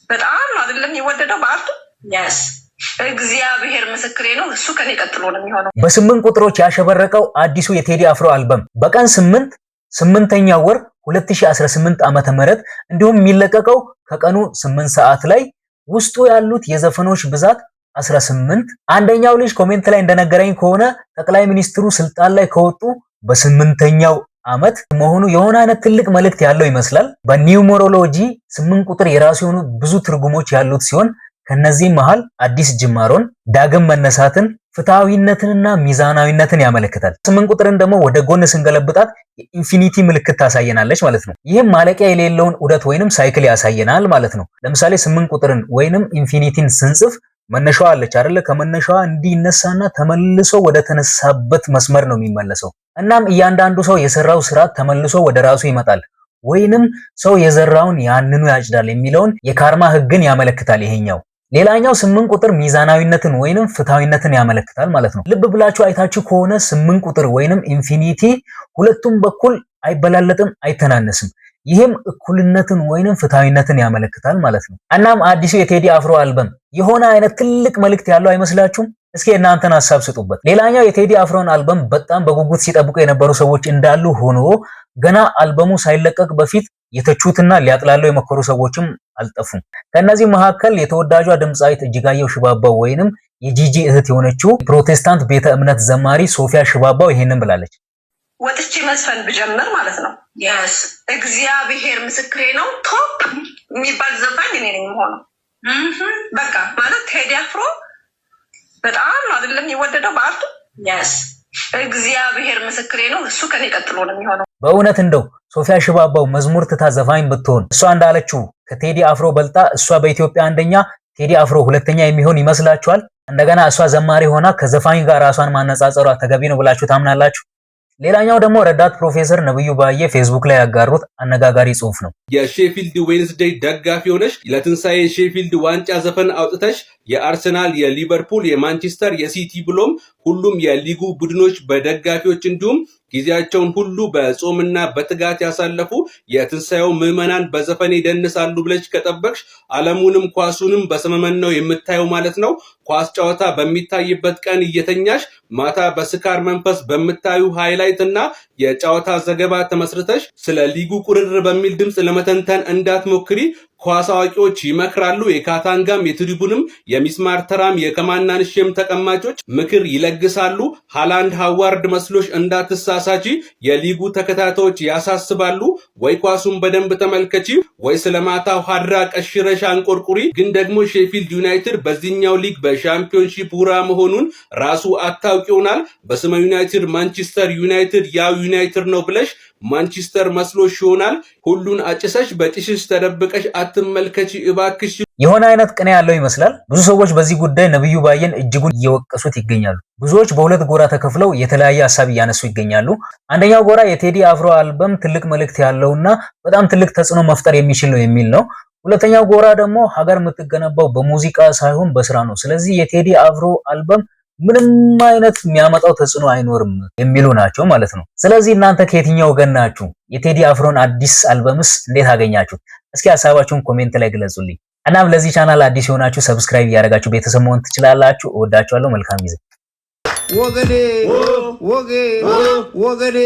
በጣም ነው አይደለም የወደደው በአርቱ ያስ እግዚአብሔር ምስክሬ ነው። እሱ ከኔ ቀጥሎ ነው የሚሆነው። በ8 ቁጥሮች ያሸበረቀው አዲሱ የቴዲ አፍሮ አልበም በቀን 8ኛው ወር 2018 ዓመተ ምህረት እንዲሁም የሚለቀቀው ከቀኑ 8 ሰዓት ላይ ውስጡ ያሉት የዘፈኖች ብዛት 18። አንደኛው ልጅ ኮሜንት ላይ እንደነገረኝ ከሆነ ጠቅላይ ሚኒስትሩ ስልጣን ላይ ከወጡ በ8ኛው ዓመት መሆኑ የሆነ አይነት ትልቅ መልእክት ያለው ይመስላል። በኒውመሮሎጂ 8 ቁጥር የራሱ የሆኑ ብዙ ትርጉሞች ያሉት ሲሆን ከነዚህ መሃል አዲስ ጅማሮን፣ ዳግም መነሳትን፣ ፍትሃዊነትንና ሚዛናዊነትን ያመለክታል። 8 ቁጥርን ደግሞ ወደ ጎን ስንገለብጣት የኢንፊኒቲ ምልክት ታሳየናለች ማለት ነው። ይህም ማለቂያ የሌለውን ዑደት ወይንም ሳይክል ያሳየናል ማለት ነው። ለምሳሌ 8 ቁጥርን ወይንም ኢንፊኒቲን ስንጽፍ መነሻዋ አለች አይደለ? ከመነሻዋ እንዲነሳና ተመልሶ ወደ ተነሳበት መስመር ነው የሚመለሰው። እናም እያንዳንዱ ሰው የሰራው ስራ ተመልሶ ወደ ራሱ ይመጣል ወይንም ሰው የዘራውን ያንኑ ያጭዳል የሚለውን የካርማ ህግን ያመለክታል ይሄኛው። ሌላኛው 8 ቁጥር ሚዛናዊነትን ወይንም ፍትሃዊነትን ያመለክታል ማለት ነው። ልብ ብላችሁ አይታችሁ ከሆነ 8 ቁጥር ወይንም ኢንፊኒቲ ሁለቱም በኩል አይበላለጥም፣ አይተናነስም። ይህም እኩልነትን ወይንም ፍትሃዊነትን ያመለክታል ማለት ነው። እናም አዲሱ የቴዲ አፍሮ አልበም የሆነ አይነት ትልቅ መልእክት ያለው አይመስላችሁም? እስኪ እናንተን ሐሳብ ስጡበት። ሌላኛው የቴዲ አፍሮን አልበም በጣም በጉጉት ሲጠብቁ የነበሩ ሰዎች እንዳሉ ሆኖ ገና አልበሙ ሳይለቀቅ በፊት የተቹትና ሊያጥላሉ የመከሩ ሰዎችም አልጠፉም። ከነዚህ መካከል የተወዳጇ ድምጻዊት እጅጋየሁ ሽባባው ወይንም የጂጂ እህት የሆነችው ፕሮቴስታንት ቤተ እምነት ዘማሪ ሶፊያ ሽባባው ይሄንን ብላለች። ወጥቼ መስፈን ብጀምር ማለት ነው ያስ እግዚአብሔር ምስክሬ ነው ቶፕ የሚባል ዘፋኝ እኔ ነኝ የምሆነው። በቃ ማለት ቴዲ አፍሮ በጣም ነው አይደለም የወደደው በአርቱ ያስ እግዚአብሔር ምስክሬ ነው። እሱ ከኔ ቀጥሎ ነው የሚሆነው። በእውነት እንደው ሶፊያ ሽባባው መዝሙር ትታ ዘፋኝ ብትሆን እሷ እንዳለችው ከቴዲ አፍሮ በልጣ እሷ በኢትዮጵያ አንደኛ ቴዲ አፍሮ ሁለተኛ የሚሆን ይመስላችኋል? እንደገና እሷ ዘማሪ ሆና ከዘፋኝ ጋር ራሷን ማነጻጸሯ ተገቢ ነው ብላችሁ ታምናላችሁ? ሌላኛው ደግሞ ረዳት ፕሮፌሰር ነብዩ ባየ ፌስቡክ ላይ ያጋሩት አነጋጋሪ ጽሑፍ ነው። የሼፊልድ ዌንስዴይ ደጋፊ ሆነሽ ለትንሳኤ ሼፊልድ ዋንጫ ዘፈን አውጥተሽ የአርሰናል፣ የሊቨርፑል፣ የማንቸስተር፣ የሲቲ ብሎም ሁሉም የሊጉ ቡድኖች በደጋፊዎች እንዲሁም ጊዜያቸውን ሁሉ በጾምና በትጋት ያሳለፉ የትንሳኤው ምዕመናን በዘፈን ይደንሳሉ ብለሽ ከጠበቅሽ ዓለሙንም ኳሱንም በሰመመን ነው የምታየው ማለት ነው። ኳስ ጨዋታ በሚታይበት ቀን እየተኛሽ ማታ በስካር መንፈስ በምታዩ ሃይላይት እና የጨዋታ ዘገባ ተመስርተሽ ስለ ሊጉ ቁርር በሚል ድምጽ ለመተንተን እንዳትሞክሪ። ኳስ አዋቂዎች ይመክራሉ። የካታንጋም የትሪቡንም የሚስማር ተራም የከማናንሽም ተቀማጮች ምክር ይለግሳሉ። ሃላንድ ሃዋርድ መስሎሽ እንዳትሳሳቺ የሊጉ ተከታታዮች ያሳስባሉ። ወይ ኳሱን በደንብ ተመልከቺ ወይ ስለማታው ሀድራ ቀሽረሽ አንቆርቁሪ። ግን ደግሞ ሼፊልድ ዩናይትድ በዚህኛው ሊግ በሻምፒዮንሺፕ ውራ መሆኑን ራሱ አታውቂውናል። በስመ ዩናይትድ ማንቸስተር ዩናይትድ ያው ዩናይትድ ነው ብለሽ ማንቸስተር መስሎሽ ይሆናል። ሁሉን አጭሰሽ በጭሽሽ ተደብቀሽ አትመልከቺ እባክሽ። የሆነ አይነት ቅኔ ያለው ይመስላል። ብዙ ሰዎች በዚህ ጉዳይ ነብዩ ባየን እጅጉን እየወቀሱት ይገኛሉ። ብዙዎች በሁለት ጎራ ተከፍለው የተለያየ ሐሳብ እያነሱ ይገኛሉ። አንደኛው ጎራ የቴዲ አፍሮ አልበም ትልቅ መልእክት ያለውና በጣም ትልቅ ተጽዕኖ መፍጠር የሚችል ነው የሚል ነው። ሁለተኛው ጎራ ደግሞ ሀገር የምትገነባው በሙዚቃ ሳይሆን በስራ ነው፣ ስለዚህ የቴዲ አፍሮ አልበም ምንም አይነት የሚያመጣው ተጽዕኖ አይኖርም የሚሉ ናቸው ማለት ነው። ስለዚህ እናንተ ከየትኛው ወገን ናችሁ? የቴዲ አፍሮን አዲስ አልበምስ እንዴት አገኛችሁት? እስኪ ሐሳባችሁን ኮሜንት ላይ ግለጹልኝ። እናም ለዚህ ቻናል አዲስ የሆናችሁ ሰብስክራይብ ያደረጋችሁ ቤተሰብ መሆን ትችላላችሁ። እወዳችኋለሁ። መልካም ጊዜ። ወገኔ